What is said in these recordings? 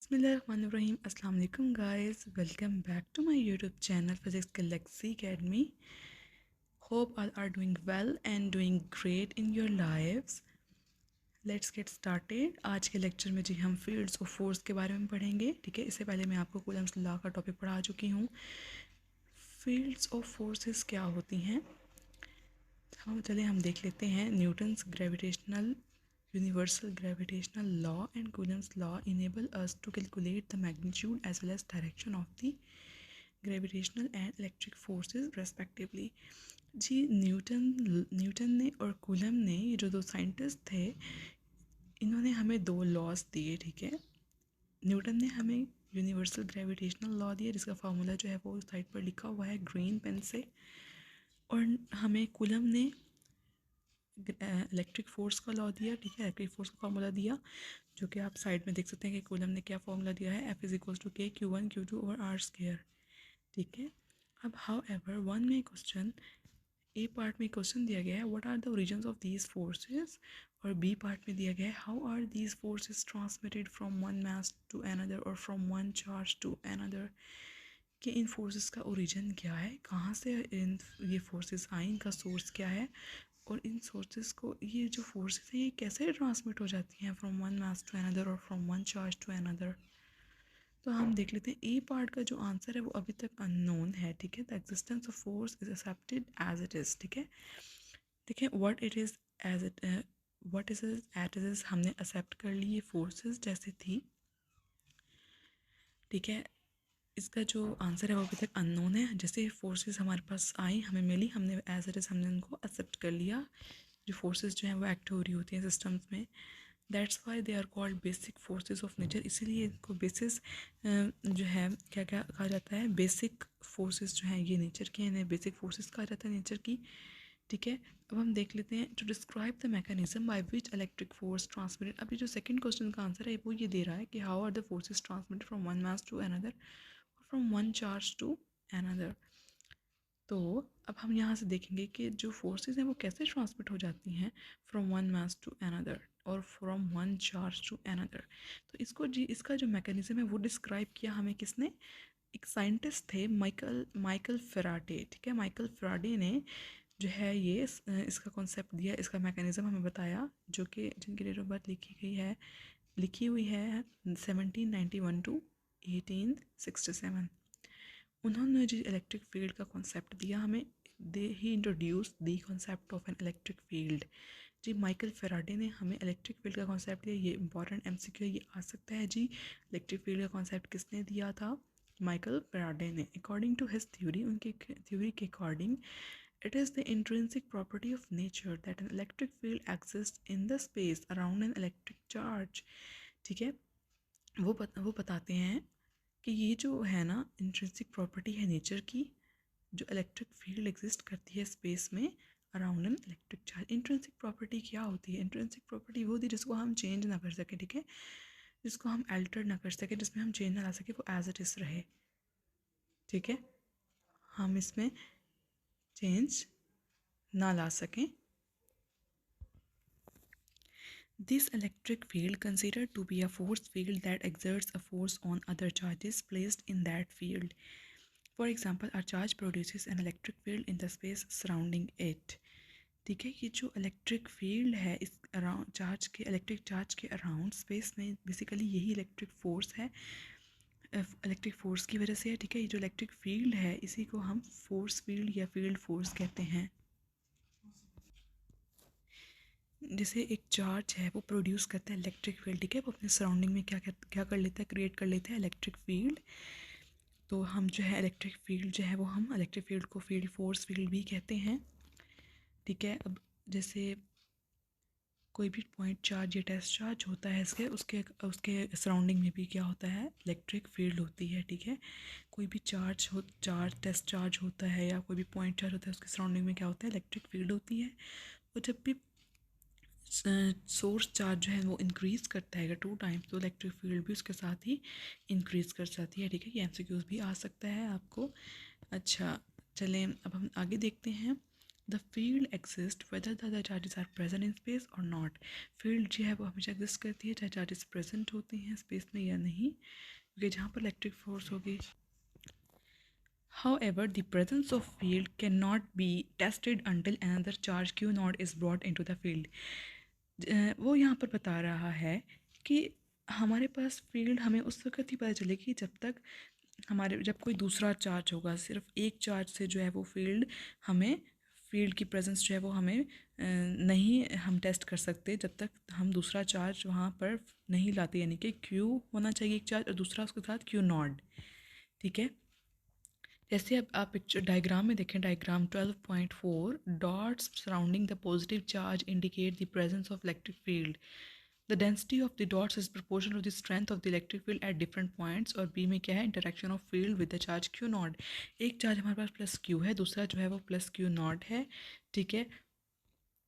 Bismillahirrahmanirrahim. Assalamu alaikum guys. Welcome back to my YouTube channel Physics Galaxy Academy. Hope all are doing well and doing great in your lives. Let's get started. आज के lecture में जी हम fields of force के बारे में पढ़ेंगे. ठीक है, इससे पहले मैं आपको कूलम्स लॉ का टॉपिक पढ़ा चुकी हूँ. फील्ड्स ऑफ फोर्सेस क्या होती हैं, हम देख लेते हैं. Newton's gravitational Universal gravitational law and Coulomb's law enable us to calculate the magnitude as well as direction of the gravitational and electric forces respectively. जी न्यूटन ने और कूलम ने, ये जो दो साइंटिस्ट थे, इन्होंने हमें दो लॉज दिए. ठीक है, न्यूटन ने हमें यूनिवर्सल ग्रेविटेशनल लॉ दिया जिसका फार्मूला जो है वो साइड पर लिखा हुआ है ग्रीन पेन से, और हमें कूलम ने इलेक्ट्रिक फोर्स का लॉ दिया. ठीक है, इलेक्ट्रिक फोर्स का फार्मूला दिया जो कि आप साइड में देख सकते हैं कि कूलम ने क्या फार्मूला दिया है, F इज इक्वल्स टू के Q1 Q2 और R स्क्वायर. ठीक है, अब हाउ एवर वन में क्वेश्चन, ए पार्ट में क्वेश्चन दिया गया है what are the origins of these forces, और बी पार्ट में दिया गया है how are these forces transmitted from one mass to another और from one charge to another. कि इन फोर्सेस का ओरिजिन क्या है, कहाँ से ये फोर्सेस आई, इनका सोर्स क्या है, और इन सोर्सेस को, ये जो फोर्सेस हैं ये कैसे ट्रांसमिट हो जाती हैं from one mass to another और from one charge to another. तो हम देख लेते हैं. ए पार्ट का जो आंसर है वो अभी तक अननोन है. ठीक है, the existence of force is accepted as it is. ठीक है, देखिए what it is as it, what is at it is हमने एक्सेप्ट कर ली ये फोर्सेस जैसे थी. ठीक है, इसका जो आंसर है वो अभी तक अननोन है. जैसे फोर्सेस हमारे पास आई, हमें मिली, हमने एज इट इज़ हमने उनको एक्सेप्ट कर लिया. जो फोर्सेस जो हैं वो एक्ट हो रही होती हैं सिस्टम्स में, that's why they are called basic forces of nature. इसीलिए इनको बेसिस जो है क्या क्या कहा जाता है, बेसिक फोर्सेस जो हैं ये नेचर के हैं, इन्हें बेसिक फोर्सेस कहा जाता है नेचर की. ठीक है, अब हम देख लेते हैं to describe the mechanism by which electric force transmitted. अभी जो सेकंड क्वेश्चन का आंसर है वो ये दे रहा है कि how are the forces transmitted from one mass to another, from one charge to another. तो अब हम यहाँ से देखेंगे कि जो फोर्सेस हैं वो कैसे ट्रांसमिट हो जाती हैं from one mass to another और from one charge to another. तो इसका जो मैकेनिज्म है वो डिस्क्राइब किया हमें किसने, एक साइंटिस्ट थे माइकल फेराडे. ठीक है, माइकल फेराडे ने जो है ये इसका कॉन्सेप्ट दिया, इसका मैकेनिज्म हमें बताया, जो कि जिनकी डेट ऑफ बर्थ लिखी हुई है 1791 टू 1867. उन्होंने जो इलेक्ट्रिक फील्ड का कॉन्सेप्ट दिया हमें, he introduce the concept of an electric field. जी माइकल फेराडे ने हमें इलेक्ट्रिक फील्ड का कॉन्सेप्ट दिया. ये इंपॉर्टेंट एमसीक्यू ये आ सकता है जी. इलेक्ट्रिक फील्ड का कॉन्सेप्ट किसने दिया था, माइकल फेराडे ने. अकॉर्डिंग टू हिज थ्योरी, उनकी थ्योरी के according, it is the intrinsic property of nature that an electric field exists in the space around an electric charge. ठीक है, वो बताते हैं कि ये जो है ना इंट्रिंसिक प्रॉपर्टी है नेचर की, जो इलेक्ट्रिक फील्ड एग्जिस्ट करती है स्पेस में around an electric charge. Intrinsic property क्या होती है, इंट्रिंसिक प्रॉपर्टी वो होती है जिसको हम चेंज ना कर सकें. ठीक है, जिसको हम अल्टर ना कर सकें, जिसमें हम चेंज ना ला सकें, वो एज इट इज़ रहे. ठीक है, हम इसमें चेंज ना ला सकें. This electric field considered to be a force field that exerts a force on other charges placed in that field. For example, a charge produces an electric field in the space surrounding it. ठीक है, ये जो electric field है इस around charge के, electric charge के around space में, basically यही इलेक्ट्रिक फोर्स है, इलेक्ट्रिक फोर्स की वजह से है. ठीक है, ये जो इलेक्ट्रिक फील्ड है इसी को हम फोर्स फील्ड या फील्ड फोर्स कहते हैं. जैसे एक चार्ज है वो प्रोड्यूस करता है इलेक्ट्रिक फील्ड. ठीक है, वो अपने सराउंडिंग में क्या कर लेता है, क्रिएट कर लेता है इलेक्ट्रिक फील्ड. तो हम जो है इलेक्ट्रिक फील्ड जो है वो हम इलेक्ट्रिक फील्ड को फील्ड फोर्स फील्ड भी कहते हैं. ठीक है, अब जैसे कोई भी पॉइंट चार्ज या टेस्ट चार्ज होता है इसके उसके उसके सराउंडिंग में भी क्या होता है, इलेक्ट्रिक फील्ड होती है. ठीक है, कोई भी चार्ज टेस्ट चार्ज होता है या कोई भी पॉइंट चार्ज होता है उसके सराउंडिंग में क्या होता है, इलेक्ट्रिक फील्ड होती है. और जब भी सोर्स चार्ज जो है वो इंक्रीज़ करता है 2 टाइम्स, तो इलेक्ट्रिक फील्ड भी उसके साथ ही इंक्रीज़ कर जाती है. ठीक है, ये एमसीक्यूज़ भी आ सकता है आपको. अच्छा चलें, अब हम आगे देखते हैं. The field exist whether the charges are present in space or not. Field जो है वो हमेशा एग्जिस्ट करती है चाहे चार्जेस प्रेजेंट होती हैं स्पेस में या नहीं, क्योंकि जहाँ पर इलेक्ट्रिक फोर्स होगी। However, the presence of field cannot be tested until another charge q naught is brought into the field। वो यहाँ पर बता रहा है कि हमारे पास फील्ड हमें उस वक्त ही पता चलेगी जब तक जब कोई दूसरा चार्ज होगा। सिर्फ एक चार्ज से जो है वो हमें फील्ड की प्रेजेंस जो है वो हमें नहीं हम टेस्ट कर सकते जब तक हम दूसरा चार्ज वहाँ पर नहीं लाते, यानी कि क्यू होना चाहिए एक चार्ज और दूसरा उसके साथ क्यू नॉट। ठीक है, जैसे अब आप पिक्चर डायग्राम में देखें, diagram 12.4, dots surrounding the positive charge indicate the presence of electric field. The density of the dots is proportional to the strength of the electric field at different points. और B में क्या है, interaction of field with the charge Q nought. एक charge हमारे पास plus Q है, दूसरा जो है वो प्लस क्यू नॉट है। ठीक है,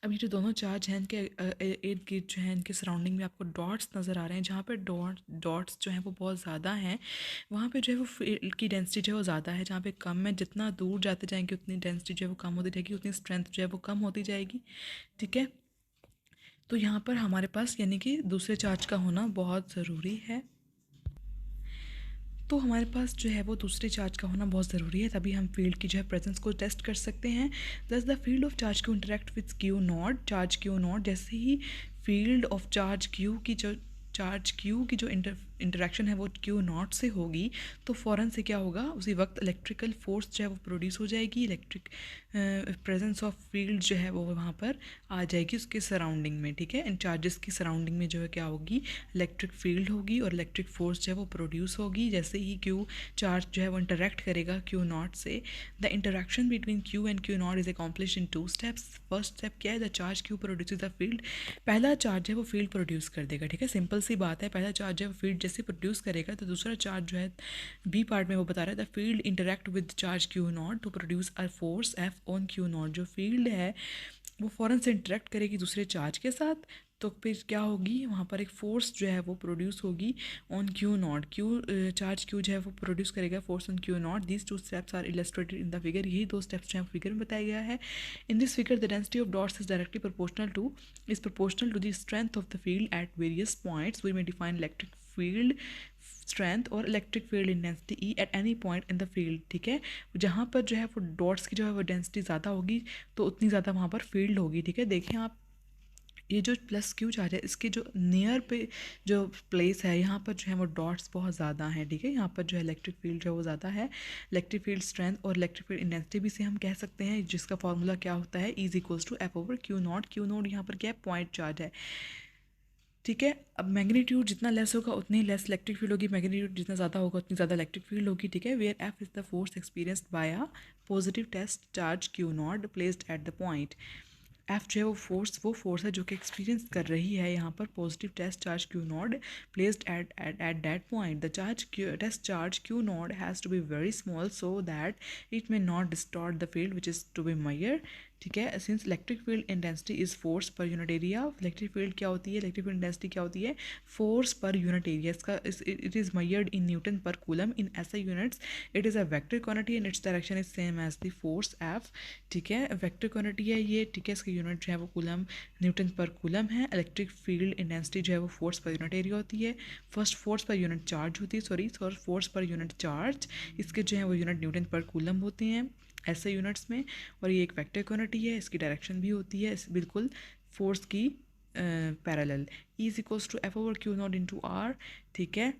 अब ये जो दोनों चार्ज हैं इनके इर्द गिर्द जो है इनके सराउंडिंग में आपको डॉट्स नज़र आ रहे हैं। जहाँ पर डॉट्स जो हैं वो बहुत ज़्यादा हैं वहाँ पे जो है वो फील्ड की डेंसिटी जो है वो ज़्यादा है। जहाँ पे कम है, जितना दूर जाते जाएंगे उतनी डेंसिटी जो है वो कम होती जाएगी, उतनी स्ट्रेंथ जो है वो कम होती जाएगी। ठीक है, तो यहाँ पर हमारे पास यानी कि दूसरे चार्ज का होना बहुत ज़रूरी है। तो हमारे पास जो है वो दूसरे चार्ज का होना बहुत ज़रूरी है, तभी हम फील्ड की जो है प्रेजेंस को टेस्ट कर सकते हैं। दस the field of charge Q interact with Q nought, charge Q not. जैसे ही फील्ड ऑफ चार्ज क्यू की जो इंटरेक्शन है वो क्यू नॉट से होगी तो फ़ौरन से क्या होगा, उसी वक्त इलेक्ट्रिकल फोर्स जो है वो प्रोड्यूस हो जाएगी। इलेक्ट्रिक प्रेजेंस ऑफ फील्ड जो है वो वहाँ पर आ जाएगी उसके सराउंडिंग में। ठीक है, इन चार्जेस की सराउंडिंग में जो है क्या होगी, इलेक्ट्रिक फील्ड होगी और इलेक्ट्रिक फोर्स जो है वो प्रोड्यूस होगी। जैसे ही क्यू चार्ज जो है वो इंटरेक्ट करेगा क्यू नॉट से, the interaction between Q and Q nought is accomplish in 2 steps. First step क्या है, the charge Q produces the field. पहला चार्ज है वो फील्ड प्रोड्यूस कर देगा। ठीक है, सिंपल सी बात है, पहला चार्ज है वो फील्ड जैसे प्रोड्यूस करेगा तो दूसरा चार्ज जो है बी पार्ट में वो बता रहा है the field interact with charge Q nought to produce a force F on Q nought. जो फील्ड है वो फ़ौरन से इंटरेक्ट करेगी दूसरे चार्ज के साथ, तो फिर क्या होगी, वहाँ पर एक फ़ोर्स जो है वो प्रोड्यूस होगी on Q nought. Charge Q जो है वो प्रोड्यूस करेगा force on Q nought. These 2 steps are illustrated in the figure. यही 2 स्टेप्स जो है फिगर में बताया गया है। In this figure the density of dots is directly proportional to the strength of the field at various points. We may define electric field strength और electric field intensity E at any point in the field. ठीक है, जहाँ पर जो है वो dots की जो है वो डेंसिटी ज़्यादा होगी तो उतनी ज़्यादा वहाँ पर फील्ड होगी। ठीक है, देखें आप, ये जो प्लस क्यू चार्ज है इसके जो नियर पे जो प्लेस है यहाँ पर जो है वो डॉट्स बहुत ज़्यादा हैं। ठीक है, यहाँ पर जो है इलेक्ट्रिक फील्ड जो है वो ज़्यादा है। इलेक्ट्रिक फील्ड स्ट्रेंथ और इलेक्ट्रिक फील्ड इंटेंसिटी भी से हम कह सकते हैं, जिसका फॉर्मूला क्या होता है, is equals to F over Q nought. Q nought यहाँ पर क्या है, पॉइंट चार्ज है। ठीक है, अब मैग्नीट्यूड जितना लेस होगा उतनी लेस इलेक्ट्रिक फील्ड होगी, मैग्नीट्यूड जितना ज़्यादा होगा उतनी ज़्यादा इलेक्ट्रिक फील्ड होगी। ठीक है, where F is the force experienced by a positive test charge Q nought placed at the point. F जो है वो फोर्स है जो कि एक्सपीरियंस कर रही है यहाँ पर positive test charge Q nought placed at that point. The test charge Q nought has to be very small so that it may not distort the field which is to be measured. ठीक है, since electric field intensity is force per unit area. Electric field क्या होती है, electric field intensity क्या होती है, force per unit area. इसका it is measured in newton per coulomb in SI units. It is a vector quantity and its direction is same as the force F. ठीक है, vector quantity है ये। ठीक है, इसकी यूनिट जो है वो कूलम न्यूटन पर कूलम है। इलेक्ट्रिक फील्ड इंटेंसिटी जो है वो फोर्स पर यूनिट एरिया होती है। First force per unit charge होती है, फोर्स पर यूनिट चार्ज, इसके जो है वो यूनिट न्यूटन पर कूलम होते हैं ऐसे यूनिट्स में। और ये एक वेक्टर क्वांटिटी है, इसकी डायरेक्शन भी होती है इस बिल्कुल फोर्स की parallel. E is equals to F over Q nought into R. ठीक है,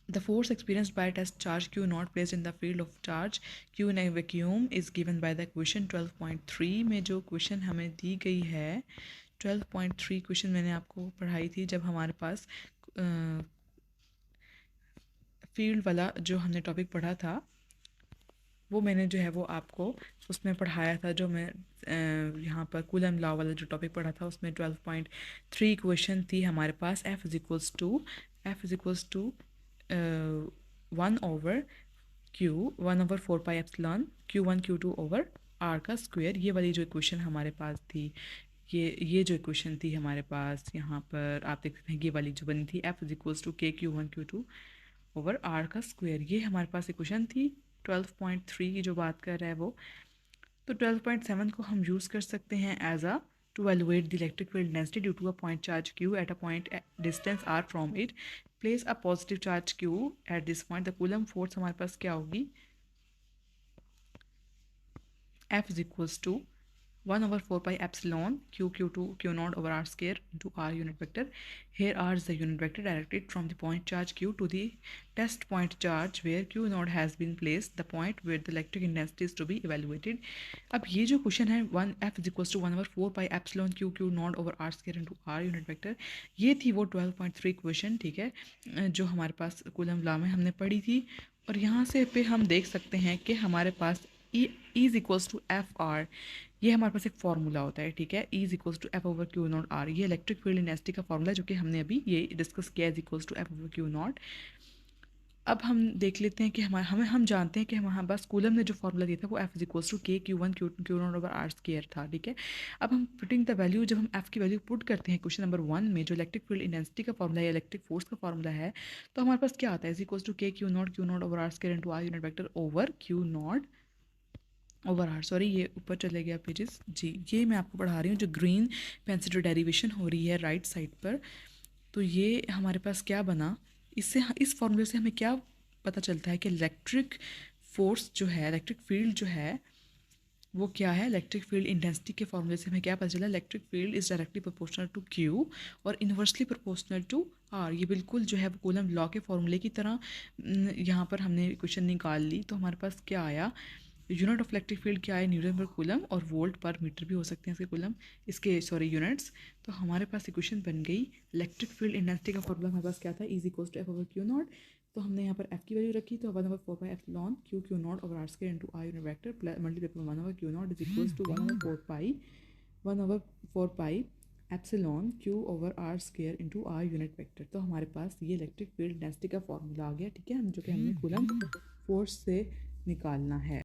the force experienced by test charge Q nought placed in the field of charge Q in a vacuum is given by the question 12.3 में। जो question हमें दी गई है 12.3 question मैंने आपको पढ़ाई थी जब हमारे पास फील्ड वाला जो हमने टॉपिक पढ़ा था वो मैंने जो है वो आपको उसमें पढ़ाया था। जो मैं यहाँ पर कूलम लॉ वाला जो टॉपिक पढ़ा था उसमें 12.3 क्वेश्चन थी हमारे पास। F is equals to 1 over 4 pi epsilon Q1 Q2 over R का स्क्वायर। ये वाली जो इक्वेशन हमारे पास थी, ये जो इक्वेशन थी हमारे पास यहाँ पर आप देख सकते हैं, ये वाली जो बनी थी F is equals to K Q1 Q2 over R का स्क्वायर, ये हमारे पास इक्वेशन थी 12.3 की जो बात कर रहा है वो। तो 12.7 को हम यूज़ कर सकते हैं as a to evaluate the electric field density due to a point charge q at a point distance r from it. Place a positive charge q at this point. The coulomb force हमारे पास क्या होगी, F is equals to 1 over 4 pi epsilon q2 q naught over r square into r unit vector. Here r is the unit vector directed from the point charge q to the test point charge where q naught has been placed, the point where the electric intensity is to be evaluated. अब ये जो question है 1 f is equals to 1 over 4 pi epsilon q naught over r square into r unit vector, ये थी वो 12.3 question, ठीक है, जो हमारे पास कूलम लॉ में हमने पढ़ी थी। और यहाँ से पे हम देख सकते हैं कि हमारे पास E is equals to F R, ये हमारे पास एक फार्मूला होता है, ठीक है, is equals to F over Q naught R, ये इलेक्ट्रिक फील्ड इंटेंसिटी का फार्मूला जो कि हमने अभी ये डिस्कस किया, is equals to F over Q naught. अब हम देख लेते हैं कि हम जानते हैं कि हमारे पास कूलम ने जो फार्मूला दिया था वो F is equals to K Q one Q nought over R square था, ठीक है। अब हम पुटिंग द वैल्यू, जब हम एफ की वैल्यू पुट करते हैं क्वेश्चन नंबर 1 में, जो इलेक्ट्रिक फील्ड इंटेंसिटी का फार्मूला है, इलेक्ट्रिक फोर्स का फार्मूला है, तो हमारे पास क्या आता है, is equals to K Q nought over R square into R unit vector over Q nought over R, sorry ये ऊपर चले गया पेजेस जी, ये मैं आपको पढ़ा रही हूँ जो ग्रीन पेन से जो डेरिवेशन हो रही है राइट साइड पर। तो ये हमारे पास क्या बना, इससे इस फॉर्मूले से हमें क्या पता चलता है कि इलेक्ट्रिक फोर्स जो है, इलेक्ट्रिक फील्ड जो है वो क्या है, इलेक्ट्रिक फील्ड इंटेंसिटी के फॉर्मूले से हमें क्या पता चला, electric field is directly proportional to Q और इन्वर्सली प्रोपोर्शनल टू आर। ये बिल्कुल जो है वो कूलम लॉ के फॉर्मूले की तरह यहाँ पर हमने इक्वेशन निकाल ली। तो हमारे पास क्या आया, यूनिट ऑफ इलेक्ट्रिक फील्ड क्या है, न्यूटन पर कूलम, और वोल्ट पर मीटर भी हो सकते हैं इसके कूलम, इसके सॉरी यूनिट्स। तो हमारे पास इक्वेशन बन गई, इलेक्ट्रिक फील्ड इंटेंसिटी का फॉर्मूला हमारे पास क्या था, is equals to F over Q nought. तो हमने यहाँ पर एफ की वैल्यू रखी, तो 1 over 4 pi epsilon Q nought over R square into R unit vector multiply 1 over Q nought is equals to 1 over 4 pi epsilon Q over R square into R unit vector. तो हमारे पास ये electric field intensity का formula आ गया, ठीक है, जो कि हमने कूलम फोर्स से निकालना है।